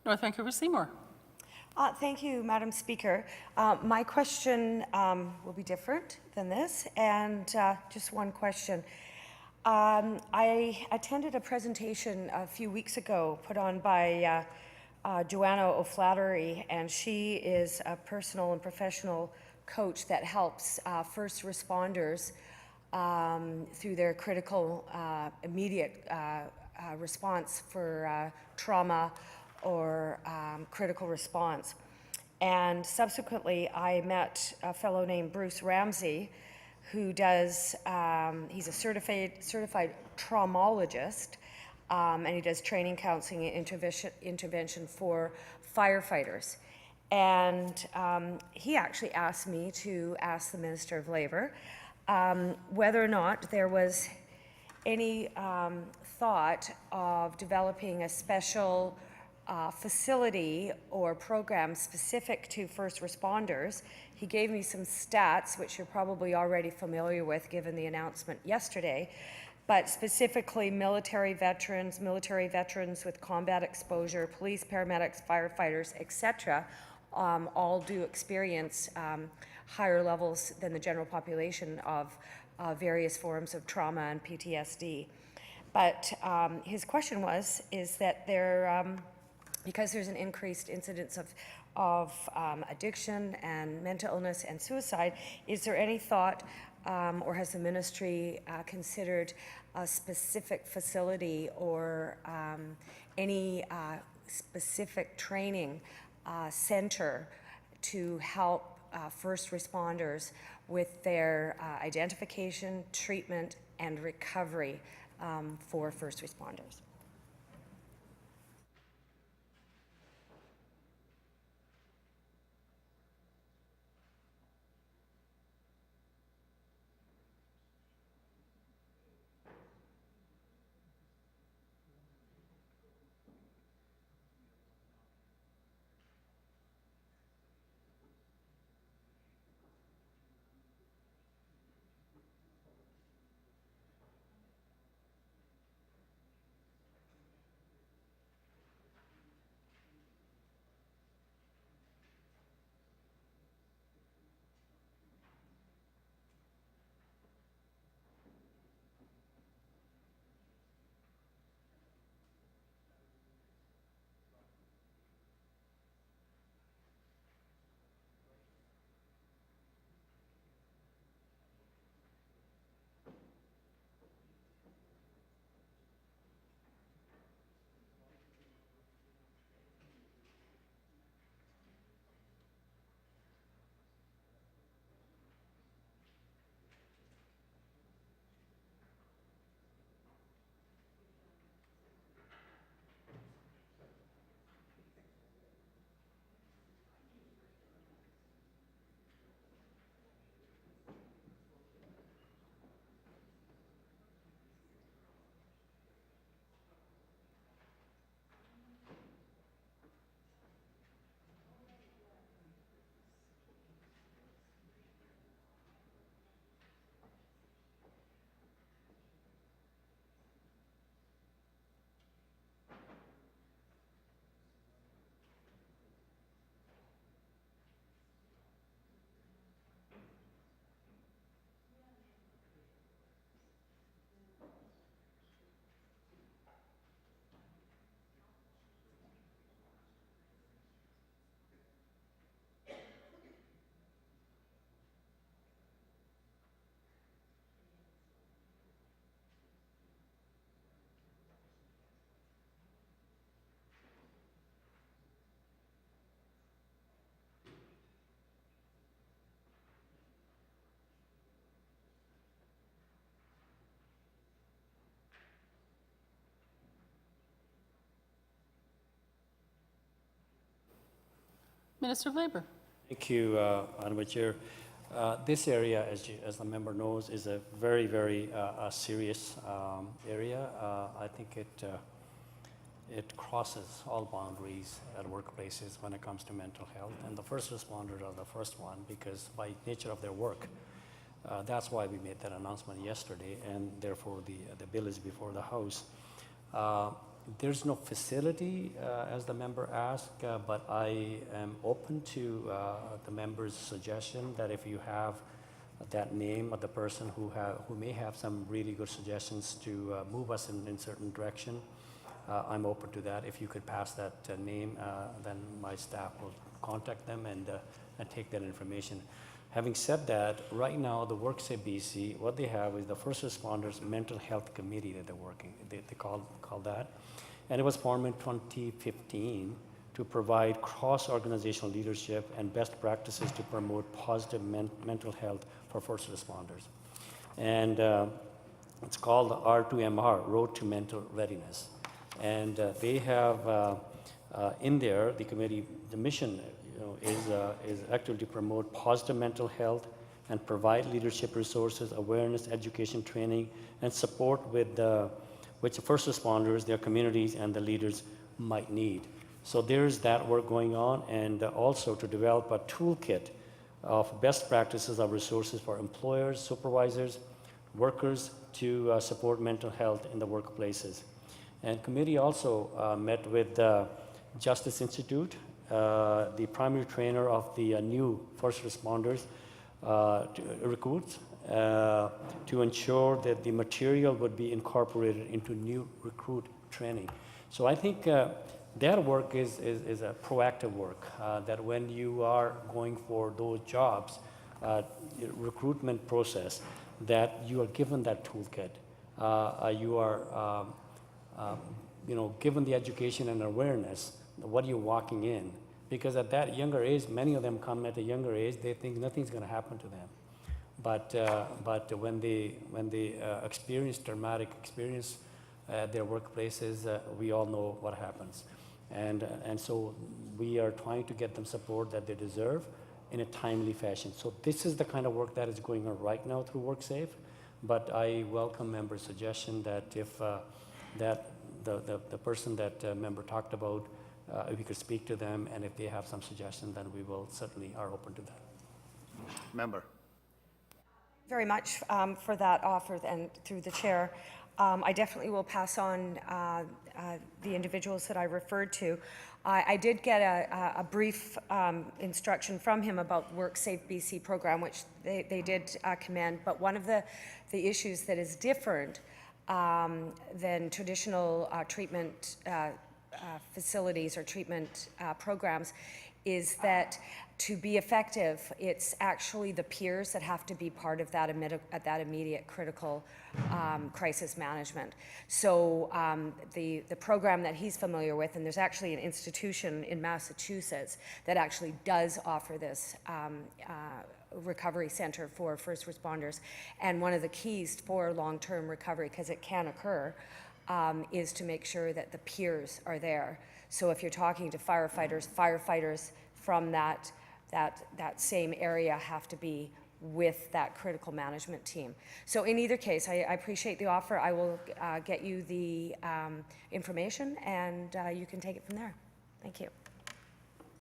North Vancouver Seymour. Thank you, Madam Speaker. My question will be different than this, and just one question. I attended a presentation a few weeks ago put on by Joanna O'Flaherty, and she is a personal and professional coach that helps first responders through their critical, immediate response for trauma or critical response. And subsequently, I met a fellow named Bruce Ramsey, who does, he's a certified traumologist, and he does training, counseling, and intervention for firefighters. And he actually asked me to ask the Minister of Labour whether or not there was any thought of developing a special facility or program specific to first responders. He gave me some stats, which you're probably already familiar with given the announcement yesterday, but specifically military veterans with combat exposure, police, paramedics, firefighters, etc., all do experience higher levels than the general population of various forms of trauma and PTSD. But his question is that because there's an increased incidence of addiction and mental illness and suicide, is there any thought or has the ministry considered a specific facility or any specific training center to help first responders with their identification, treatment, and recovery for first responders? Minister of Labour. Thank you, Honourable Chair. This area, as the member knows, is a very, very serious area. I think it crosses all boundaries at workplaces when it comes to mental health. And the first responders are the first one because by nature of their work, that's why we made that announcement yesterday, and therefore the bill is before the House. There's no facility, as the member asked, but I am open to the member's suggestion that if you have that name of the person who may have some really good suggestions to move us in certain direction, I'm open to that. If you could pass that name, then my staff will contact them and take that information. Having said that, right now the WorkSafe BC, what they have is the First Responders Mental Health Committee that they're working. They call that, and it was formed in 2015 to provide cross-organizational leadership and best practices to promote positive mental health for first responders. And it's called the R2MR, Road to Mental Readiness. And they have in there, the committee, the mission is actually to promote positive mental health and provide leadership resources, awareness, education, training, and support with which the first responders, their communities, and the leaders might need. So there's that work going on, and also to develop a toolkit of best practices of resources for employers, supervisors, workers to support mental health in the workplaces. And committee also met with Justice Institute, the primary trainer of the new first responders recruits, to ensure that the material would be incorporated into new recruit training. So I think that work is a proactive work, that when you are going for those jobs, recruitment process, that you are given that toolkit. You are given the education and awareness, what you're walking in. Because at that younger age, many of them come at a younger age, they think nothing's going to happen to them. But when they experience traumatic experience at their workplaces, we all know what happens. And so we are trying to get them support that they deserve in a timely fashion. So this is the kind of work that is going on right now through WorkSafe, but I welcome members' suggestion that if the person that member talked about, if we could speak to them, and if they have some suggestion, then we will certainly are open to that. Member. Very much for that offer, and through the chair. I definitely will pass on the individuals that I referred to. I did get a brief instruction from him about WorkSafe BC program, which they did commend, but one of the issues that is different than traditional treatment facilities or treatment programs is that to be effective, it's actually the peers that have to be part of that immediate critical crisis management. So the program that he's familiar with, and there's actually an institution in Massachusetts that actually does offer this recovery center for first responders. And one of the keys for long-term recovery, because it can occur, is to make sure that the peers are there. So if you're talking to firefighters from that same area have to be with that critical management team. So in either case, I appreciate the offer. I will get you the information, and you can take it from there. Thank you.